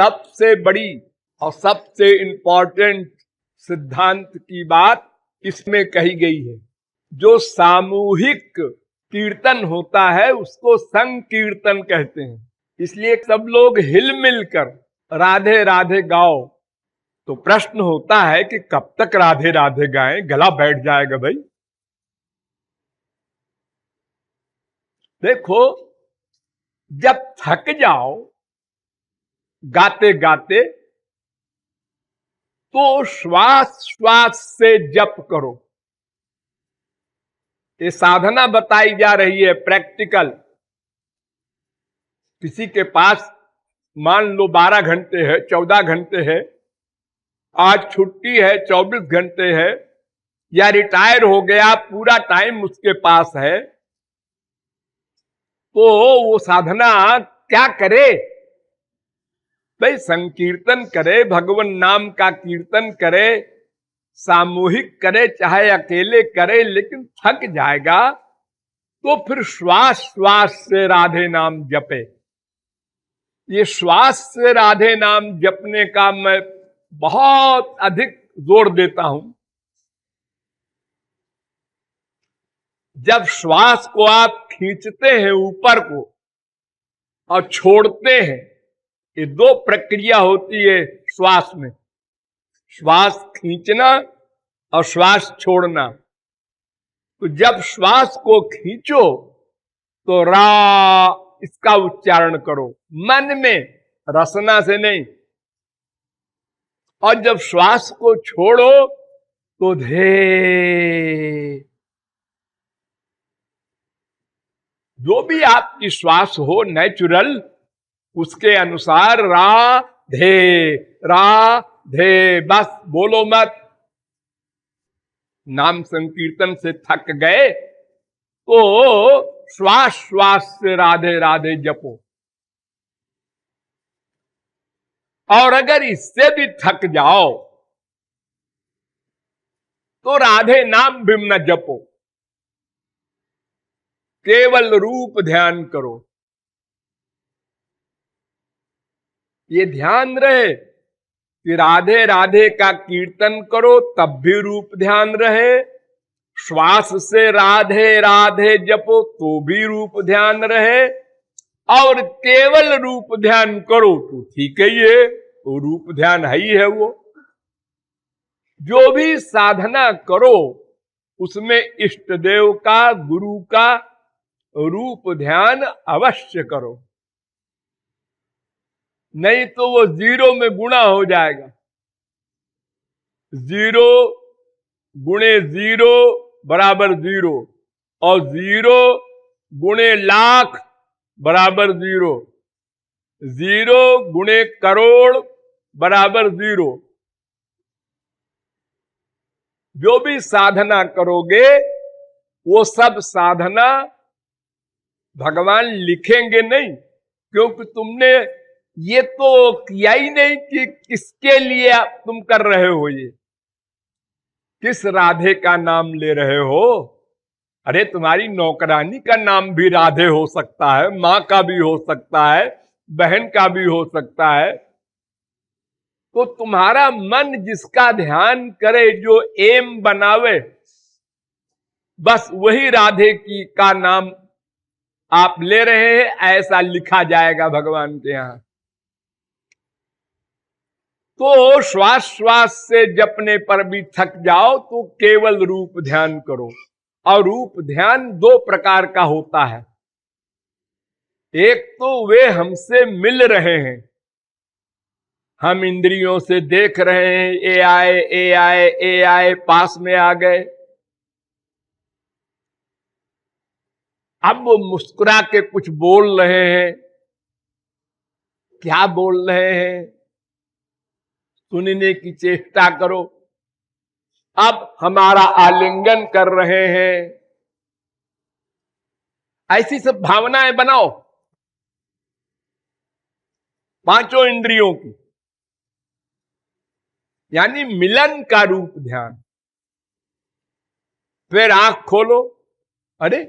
सबसे बड़ी और सबसे इंपॉर्टेंट सिद्धांत की बात इसमें कही गई है। जो सामूहिक कीर्तन होता है उसको संकीर्तन कहते हैं। इसलिए सब लोग हिल मिलकर राधे राधे गाओ। तो प्रश्न होता है कि कब तक राधे राधे गाएं, गला बैठ जाएगा भाई। देखो, जब थक जाओ गाते गाते तो श्वास श्वास से जप करो। ये साधना बताई जा रही है, प्रैक्टिकल। किसी के पास मान लो 12 घंटे है, 14 घंटे है, आज छुट्टी है, 24 घंटे है, या रिटायर हो गया, पूरा टाइम उसके पास है, तो वो साधना क्या करे भाई? संकीर्तन करे, भगवान नाम का कीर्तन करे, सामूहिक करे चाहे अकेले करे, लेकिन थक जाएगा तो फिर श्वास श्वास से राधे नाम जपे। ये श्वास से राधे नाम जपने का मैं बहुत अधिक जोर देता हूं। जब श्वास को आप खींचते हैं ऊपर को और छोड़ते हैं, ये दो प्रक्रिया होती है श्वास में, श्वास खींचना और श्वास छोड़ना। तो जब श्वास को खींचो तो रा इसका उच्चारण करो मन में, रसना से नहीं। और जब श्वास को छोड़ो तो धे। जो भी आपकी श्वास हो नेचुरल, उसके अनुसार राधे राधे बस बोलो मत। नाम संकीर्तन से थक गए तो श्वास श्वास से राधे राधे जपो। और अगर इससे भी थक जाओ तो राधे नाम भी न जपो, केवल रूप ध्यान करो। ये ध्यान रहे कि राधे राधे का कीर्तन करो तब भी रूप ध्यान रहे, श्वास से राधे राधे जपो तो भी रूप ध्यान रहे, और केवल रूप ध्यान करो तो ठीक ही है, वो रूप ध्यान है ही है। वो जो भी साधना करो उसमें इष्ट देव का, गुरु का रूप ध्यान अवश्य करो, नहीं तो वो जीरो में गुणा हो जाएगा। जीरो गुणे जीरो बराबर जीरो, और जीरो गुणे लाख बराबर जीरो, जीरो गुणे करोड़ बराबर जीरो। जो भी साधना करोगे वो सब साधना भगवान लिखेंगे नहीं, क्योंकि तुमने ये तो किया ही नहीं कि किसके लिए तुम कर रहे हो, ये किस राधे का नाम ले रहे हो। अरे तुम्हारी नौकरानी का नाम भी राधे हो सकता है, मां का भी हो सकता है, बहन का भी हो सकता है। तो तुम्हारा मन जिसका ध्यान करे, जो एम बनावे, बस वही राधे की का नाम आप ले रहे हैं, ऐसा लिखा जाएगा भगवान के यहां। तो श्वास श्वास से जपने पर भी थक जाओ तो केवल रूप ध्यान करो। और रूप ध्यान दो प्रकार का होता है। एक तो वे हमसे मिल रहे हैं, हम इंद्रियों से देख रहे हैं, ए आए ए आए ए आए, पास में आ गए। अब वो मुस्कुरा के कुछ बोल रहे हैं, क्या बोल रहे हैं सुनने की चेष्टा करो। अब हमारा आलिंगन कर रहे हैं, ऐसी सब भावनाएं बनाओ पांचों इंद्रियों की, यानी मिलन का रूप ध्यान। फिर आंख खोलो, अरे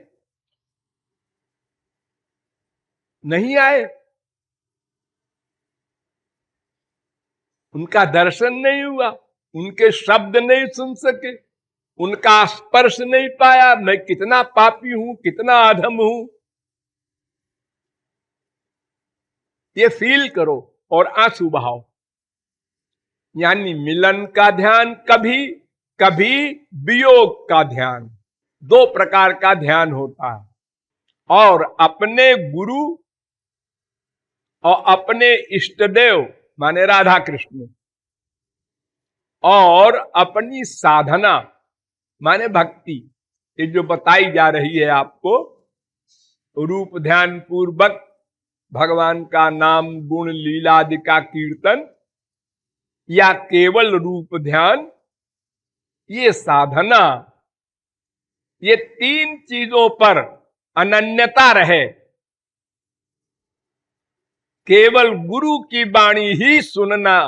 नहीं आए, उनका दर्शन नहीं हुआ, उनके शब्द नहीं सुन सके, उनका स्पर्श नहीं पाया। मैं कितना पापी हूं, कितना अधम हूं, ये फील करो और आंसू बहाओ। यानी मिलन का ध्यान कभी, कभी वियोग का ध्यान, दो प्रकार का ध्यान होता है। और अपने गुरु और अपने इष्टदेव माने राधा कृष्ण और अपनी साधना माने भक्ति, ये जो बताई जा रही है आपको, रूप ध्यान पूर्वक भगवान का नाम गुण लीला आदि का कीर्तन या केवल रूप ध्यान, ये साधना, ये तीन चीजों पर अनन्यता रहे। केवल गुरु की वाणी ही सुनना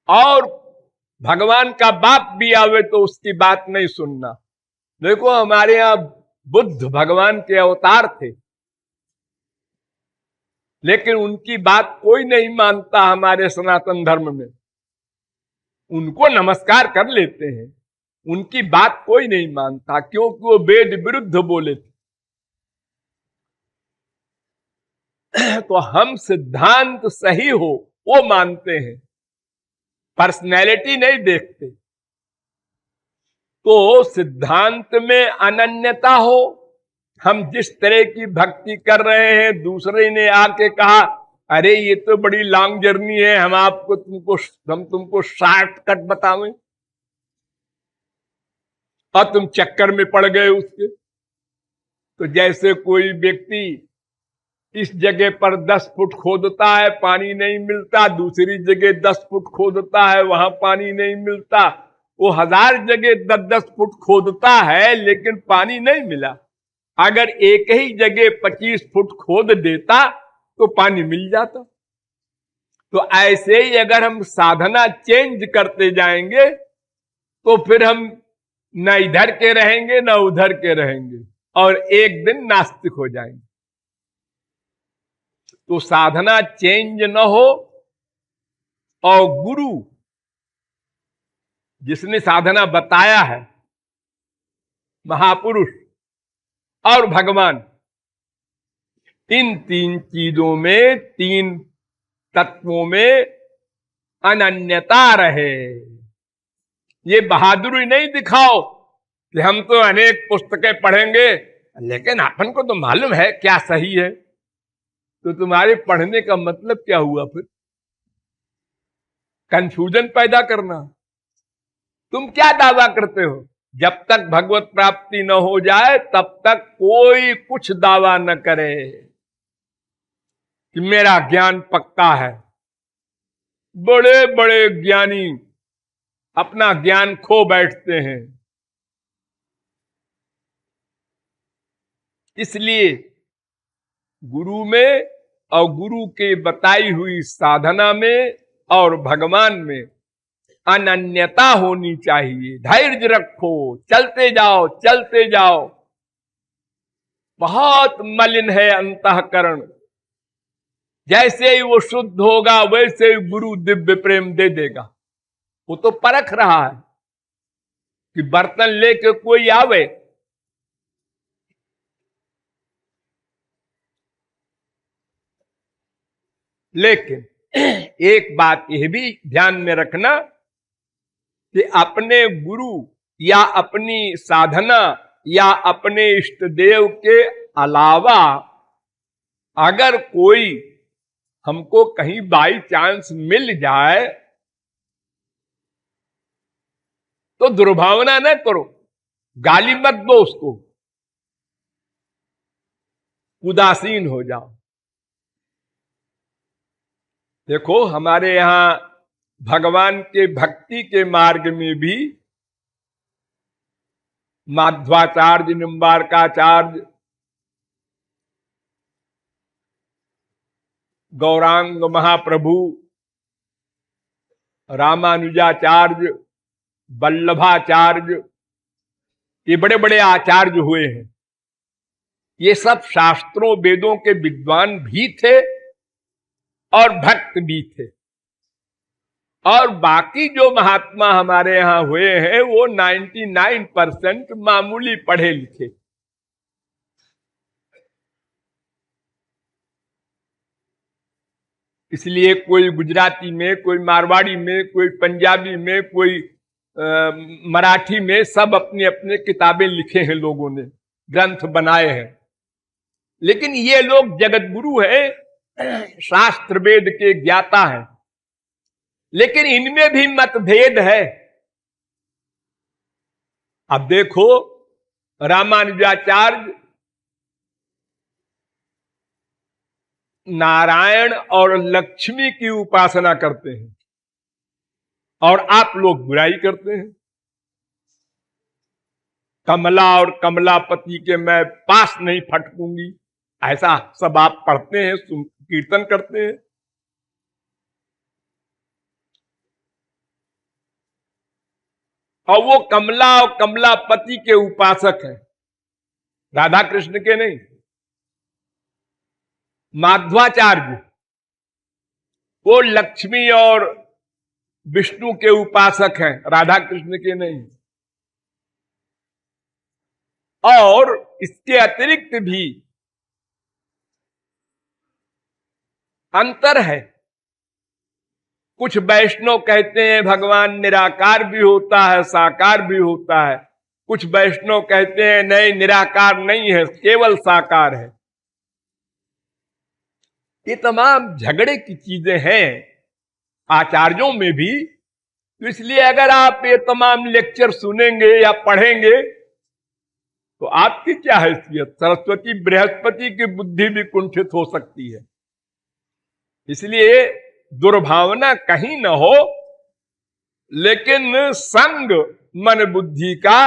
और भगवान का बाप भी आवे तो उसकी बात नहीं सुनना। देखो हमारे यहां बुद्ध भगवान के अवतार थे, लेकिन उनकी बात कोई नहीं मानता हमारे सनातन धर्म में। उनको नमस्कार कर लेते हैं, उनकी बात कोई नहीं मानता, क्योंकि वो वेद विरुद्ध बोले थे। तो हम सिद्धांत सही हो वो मानते हैं, पर्सनैलिटी नहीं देखते। तो सिद्धांत में अनन्यता हो, हम जिस तरह की भक्ति कर रहे हैं, दूसरे ने आके कहा अरे ये तो बड़ी लॉन्ग जर्नी है, हम तुमको शॉर्टकट बतावें, और तुम चक्कर में पड़ गए उसके। तो जैसे कोई व्यक्ति इस जगह पर 10 फुट खोदता है, पानी नहीं मिलता, दूसरी जगह 10 फुट खोदता है, वहां पानी नहीं मिलता, वो 1000 जगह 10-10 फुट खोदता है लेकिन पानी नहीं मिला। अगर एक ही जगह 25 फुट खोद देता तो पानी मिल जाता। तो ऐसे ही अगर हम साधना चेंज करते जाएंगे तो फिर हम न इधर के रहेंगे न उधर के रहेंगे और एक दिन नास्तिक हो जाएंगे। तो साधना चेंज न हो, और गुरु जिसने साधना बताया है, महापुरुष और भगवान, इन तीन चीजों में, तीन तत्वों में अनन्यता रहे। ये बहादुरी नहीं दिखाओ कि हम तो अनेक पुस्तकें पढ़ेंगे लेकिन अपन को तो मालूम है क्या सही है। तो तुम्हारे पढ़ने का मतलब क्या हुआ फिर? कंफ्यूजन पैदा करना। तुम क्या दावा करते हो? जब तक भगवत प्राप्ति न हो जाए तब तक कोई कुछ दावा न करे कि मेरा ज्ञान पक्का है। बड़े बड़े ज्ञानी अपना ज्ञान खो बैठते हैं। इसलिए गुरु में और गुरु के बताई हुई साधना में और भगवान में अनन्यता होनी चाहिए। धैर्य रखो, चलते जाओ चलते जाओ। बहुत मलिन है अंतःकरण, जैसे ही वो शुद्ध होगा वैसे ही गुरु दिव्य प्रेम दे देगा। वो तो परख रहा है कि बर्तन लेके कोई आवे, लेकिन एक बात यह भी ध्यान में रखना कि अपने गुरु या अपनी साधना या अपने इष्ट देव के अलावा अगर कोई हमको कहीं बाई चांस मिल जाए तो दुर्भावना न करो, गाली मत दो उसको, उदासीन हो जाओ। देखो हमारे यहां भगवान के भक्ति के मार्ग में भी माध्वाचार्य, निम्बारकाचार्य, गौरांग महाप्रभु, रामानुजाचार्य, वल्लभाचार्य, ये बड़े बड़े आचार्य हुए हैं। ये सब शास्त्रों वेदों के विद्वान भी थे और भक्त भी थे। और बाकी जो महात्मा हमारे यहां हुए हैं वो 99% मामूली पढ़े लिखे। इसलिए कोई गुजराती में, कोई मारवाड़ी में, कोई पंजाबी में, कोई मराठी में, सब अपनी अपने किताबें लिखे हैं, लोगों ने ग्रंथ बनाए हैं। लेकिन ये लोग जगत गुरु हैं, शास्त्र वेद के ज्ञाता हैं, लेकिन इनमें भी मतभेद है। अब देखो, रामानुजाचार्य नारायण और लक्ष्मी की उपासना करते हैं और आप लोग बुराई करते हैं। कमला और कमलापति के मैं पास नहीं फटकूंगी, ऐसा सब आप पढ़ते हैं, कीर्तन करते हैं। और वो कमला और कमलापति के उपासक हैं, राधा कृष्ण के नहीं। माध्वाचार्य वो लक्ष्मी और विष्णु के उपासक हैं, राधा कृष्ण के नहीं। और इसके अतिरिक्त भी अंतर है। कुछ वैष्णव कहते हैं भगवान निराकार भी होता है, साकार भी होता है। कुछ वैष्णव कहते हैं नहीं, निराकार नहीं है, केवल साकार है। ये तमाम झगड़े की चीजें हैं आचार्यों में भी। तो इसलिए अगर आप ये तमाम लेक्चर सुनेंगे या पढ़ेंगे तो आपकी क्या हैसियत, सरस्वती बृहस्पति की बुद्धि भी कुंठित हो सकती है। इसलिए दुर्भावना कहीं न हो, लेकिन संग मन बुद्धि का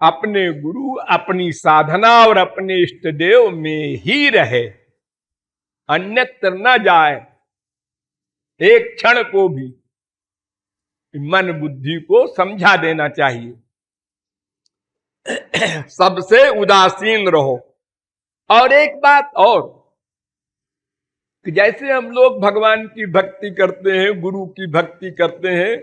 अपने गुरु, अपनी साधना और अपने इष्ट देव में ही रहे, अन्यत्र न जाए। एक क्षण को भी मन बुद्धि को समझा देना चाहिए। सबसे उदासीन रहो। और एक बात और, कि जैसे हम लोग भगवान की भक्ति करते हैं, गुरु की भक्ति करते हैं,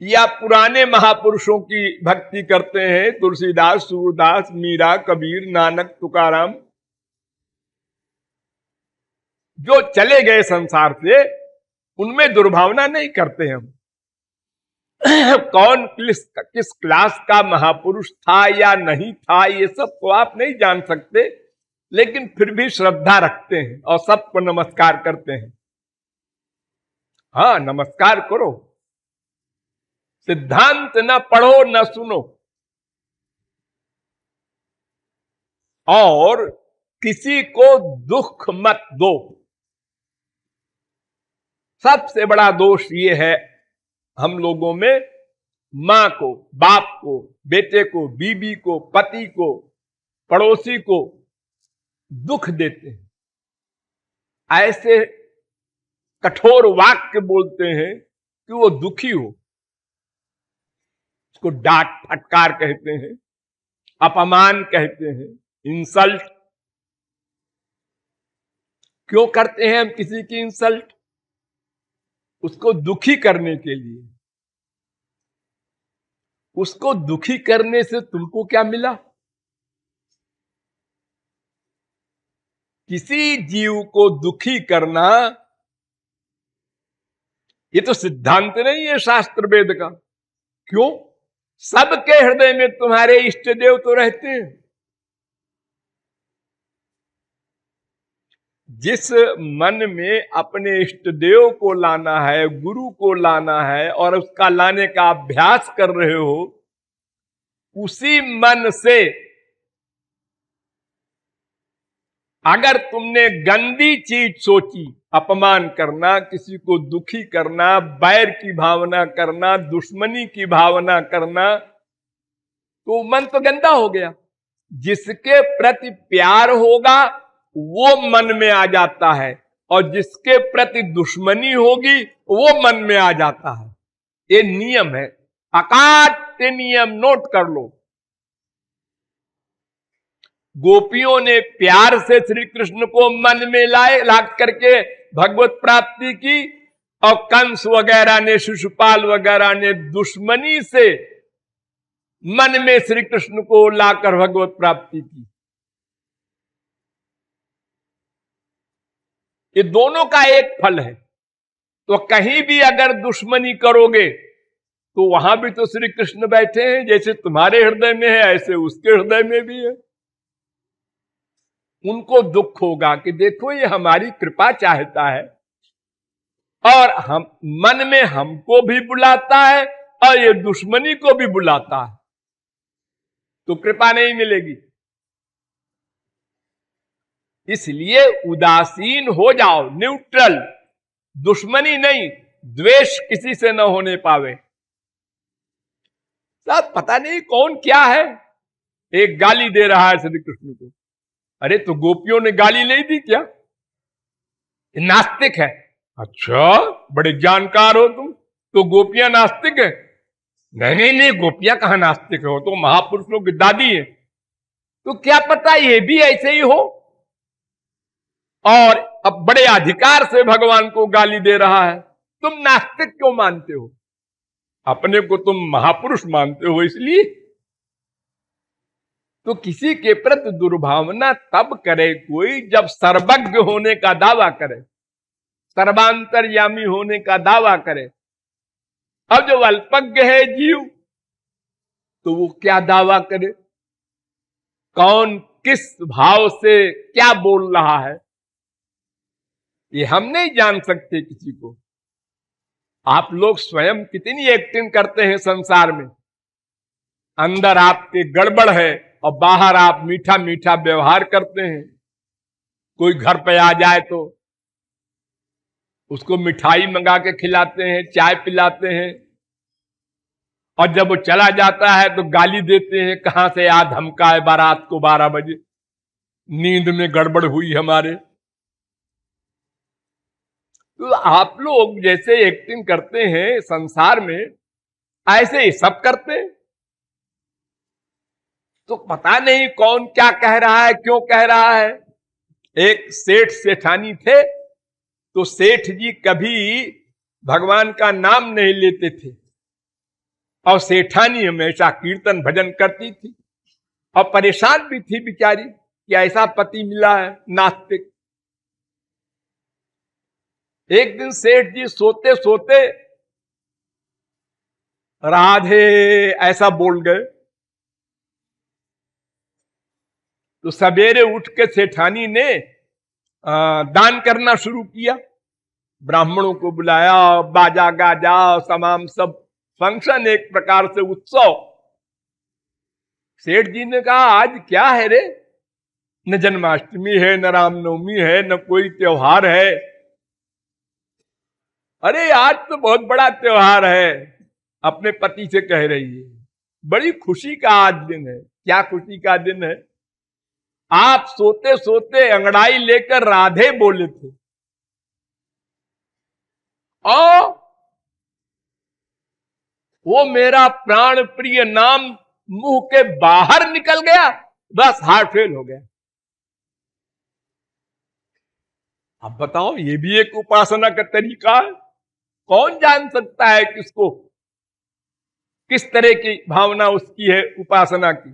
या पुराने महापुरुषों की भक्ति करते हैं, तुलसीदास, सूरदास, मीरा, कबीर, नानक, तुकाराम, जो चले गए संसार से, उनमें दुर्भावना नहीं करते हम। कौन किस क्लास का महापुरुष था या नहीं था, ये सब तो आप नहीं जान सकते, लेकिन फिर भी श्रद्धा रखते हैं और सबको नमस्कार करते हैं। हाँ, नमस्कार करो, सिद्धांत न पढ़ो न सुनो, और किसी को दुख मत दो। सबसे बड़ा दोष ये है हम लोगों में, मां को, बाप को, बेटे को, बीबी को, पति को, पड़ोसी को दुख देते हैं। ऐसे कठोर वाक्य बोलते हैं कि वो दुखी हो। उसको डांट फटकार कहते हैं, अपमान कहते हैं, इंसल्ट। क्यों करते हैं हम किसी की इंसल्ट? उसको दुखी करने के लिए। उसको दुखी करने से तुमको क्या मिला? किसी जीव को दुखी करना ये तो सिद्धांत नहीं है शास्त्र वेद का। क्यों? सबके हृदय में तुम्हारे इष्ट देव तो रहते हैं। जिस मन में अपने इष्ट देव को लाना है, गुरु को लाना है, और उसका लाने का अभ्यास कर रहे हो, उसी मन से अगर तुमने गंदी चीज सोची, अपमान करना, किसी को दुखी करना, बैर की भावना करना, दुश्मनी की भावना करना, तो मन तो गंदा हो गया। जिसके प्रति प्यार होगा वो मन में आ जाता है, और जिसके प्रति दुश्मनी होगी वो मन में आ जाता है। ये नियम है, अकाट्य नियम, नोट कर लो। गोपियों ने प्यार से श्री कृष्ण को मन में ला करके भगवत प्राप्ति की, और कंस वगैरह ने, शिशुपाल वगैरह ने दुश्मनी से मन में श्री कृष्ण को लाकर भगवत प्राप्ति की। ये दोनों का एक फल है। तो कहीं भी अगर दुश्मनी करोगे तो वहां भी तो श्री कृष्ण बैठे हैं, जैसे तुम्हारे हृदय में है ऐसे उसके हृदय में भी है। उनको दुख होगा कि देखो ये हमारी कृपा चाहता है और हम मन में हमको भी बुलाता है और ये दुश्मनी को भी बुलाता है, तो कृपा नहीं मिलेगी। इसलिए उदासीन हो जाओ, न्यूट्रल, दुश्मनी नहीं, द्वेष किसी से न होने पावे। सब पता नहीं कौन क्या है, एक गाली दे रहा है श्री कृष्ण को। अरे तो गोपियों ने गाली नहीं दी क्या? नास्तिक है। अच्छा, बड़े जानकार हो तुम, तो गोपियां नास्तिक है? नहीं नहीं नहीं, गोपियां कहां नास्तिक हो, तो महापुरुषों की दादी है। तो क्या पता ये भी ऐसे ही हो, और अब बड़े अधिकार से भगवान को गाली दे रहा है। तुम नास्तिक क्यों मानते हो? अपने को तुम महापुरुष मानते हो इसलिए। तो किसी के प्रति दुर्भावना तब करे कोई जब सर्वज्ञ होने का दावा करे, सर्वांतर्यामी होने का दावा करे। अब जो अल्पज्ञ है जीव, तो वो क्या दावा करे, कौन किस भाव से क्या बोल रहा है, ये हम नहीं जान सकते किसी को। आप लोग स्वयं कितनी एक्टिंग करते हैं संसार में, अंदर आपके गड़बड़ है और बाहर आप मीठा मीठा व्यवहार करते हैं। कोई घर पे आ जाए तो उसको मिठाई मंगा के खिलाते हैं, चाय पिलाते हैं, और जब वो चला जाता है तो गाली देते हैं, कहां से आ धमका है बारात को 12 बजे, नींद में गड़बड़ हुई हमारे। तो आप लोग जैसे एक्टिंग करते हैं संसार में, ऐसे ही सब करते हैं। तो पता नहीं कौन क्या कह रहा है, क्यों कह रहा है। एक सेठ सेठानी थे, तो सेठ जी कभी भगवान का नाम नहीं लेते थे, और सेठानी हमेशा कीर्तन भजन करती थी, और परेशान भी थी बेचारी कि ऐसा पति मिला है नास्तिक। एक दिन सेठ जी सोते सोते राधे ऐसा बोल गए, तो सवेरे उठ के सेठानी ने दान करना शुरू किया, ब्राह्मणों को बुलाया, बाजा गाजा तमाम सब फंक्शन, एक प्रकार से उत्सव। सेठ जी ने कहा आज क्या है रे, न जन्माष्टमी है, न रामनवमी है, न कोई त्योहार है। अरे आज तो बहुत बड़ा त्योहार है, अपने पति से कह रही है, बड़ी खुशी का आज दिन है। क्या खुशी का दिन है? आप सोते सोते अंगड़ाई लेकर राधे बोले थे, और वो मेरा प्राण प्रिय नाम मुंह के बाहर निकल गया, बस हार्ट फेल हो गया। अब बताओ, ये भी एक उपासना का तरीका है। कौन जान सकता है किसको किस तरह की भावना उसकी है उपासना की।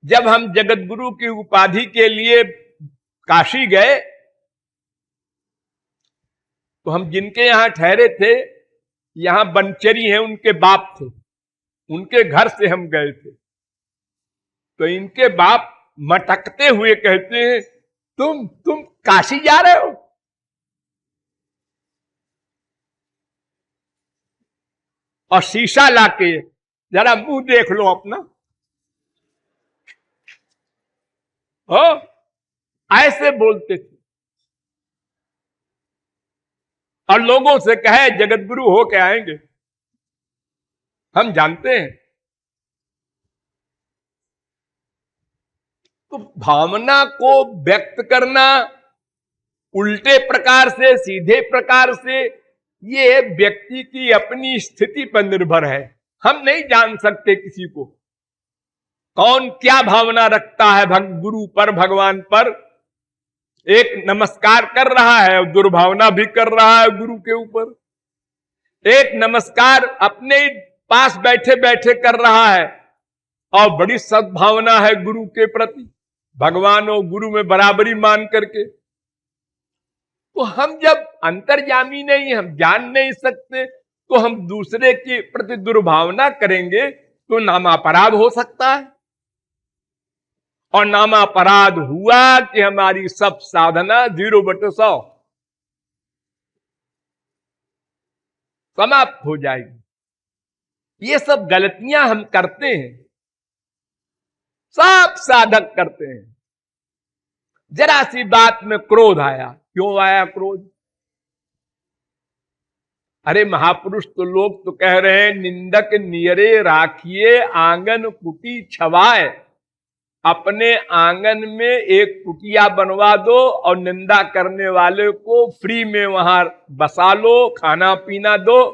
जब हम जगत गुरु की उपाधि के लिए काशी गए, तो हम जिनके यहां ठहरे थे, यहां बनचरी हैं, उनके बाप थे, उनके घर से हम गए थे। तो इनके बाप मटकते हुए कहते हैं, तुम काशी जा रहे हो? और शीशा लाके जरा मुंह देख लो अपना। हो, ऐसे बोलते थे, और लोगों से कहे जगत गुरु हो के आएंगे। हम जानते हैं। तो भावना को व्यक्त करना उल्टे प्रकार से, सीधे प्रकार से, ये व्यक्ति की अपनी स्थिति पर निर्भर है। हम नहीं जान सकते किसी को कौन क्या भावना रखता है गुरु पर, भगवान पर। एक नमस्कार कर रहा है और दुर्भावना भी कर रहा है गुरु के ऊपर। एक नमस्कार अपने पास बैठे बैठे कर रहा है और बड़ी सद्भावना है गुरु के प्रति, भगवान और गुरु में बराबरी मान करके। तो हम जब अंतर्यामी नहीं, हम जान नहीं सकते, तो हम दूसरे के प्रति दुर्भावना करेंगे तो नामापराध हो सकता है। और नामापराध हुआ कि हमारी सब साधना 0/100 समाप्त हो जाएगी। ये सब गलतियां हम करते हैं, सब साधक करते हैं। जरा सी बात में क्रोध आया, क्यों आया क्रोध? अरे महापुरुष तो लोग तो कह रहे हैं, निंदक नियरे राखिए आंगन कुटी छवाए। अपने आंगन में एक कुटिया बनवा दो और निंदा करने वाले को फ्री में वहां बसा लो, खाना पीना दो,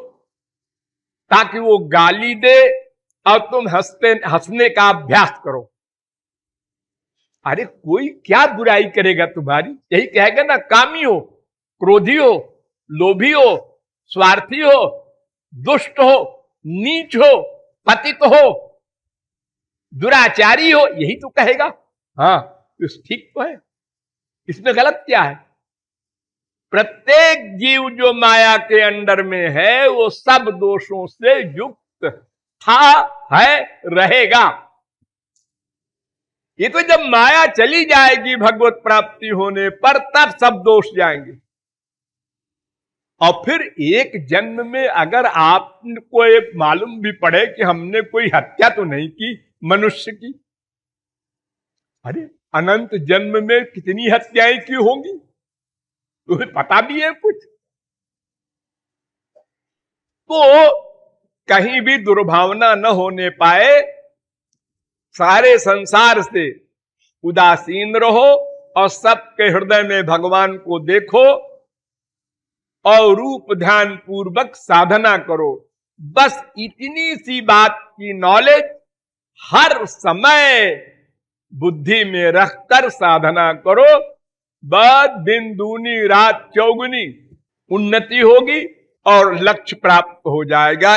ताकि वो गाली दे और तुम हंसने का अभ्यास करो। अरे कोई क्या बुराई करेगा तुम्हारी? यही कहेगा ना, कामी हो, क्रोधी हो, लोभी हो, स्वार्थी हो, दुष्ट हो, नीच हो, पतित हो, दुराचारी हो, यही तो कहेगा। हाँ, तो ठीक तो है, इसमें गलत क्या है? प्रत्येक जीव जो माया के अंडर में है वो सब दोषों से युक्त था, है, रहेगा। ये तो जब माया चली जाएगी भगवत प्राप्ति होने पर, तब सब दोष जाएंगे। और फिर एक जन्म में अगर आपको एक मालूम भी पड़े कि हमने कोई हत्या तो नहीं की मनुष्य की, अरे अनंत जन्म में कितनी हत्याएं की होंगी, तुम्हें पता भी है कुछ? तो कहीं भी दुर्भावना न होने पाए, सारे संसार से उदासीन रहो और सबके हृदय में भगवान को देखो और रूप ध्यान पूर्वक साधना करो। बस इतनी सी बात की नॉलेज हर समय बुद्धि में रखकर साधना करो। बस दिन दूनी रात चौगुनी उन्नति होगी और लक्ष्य प्राप्त हो जाएगा।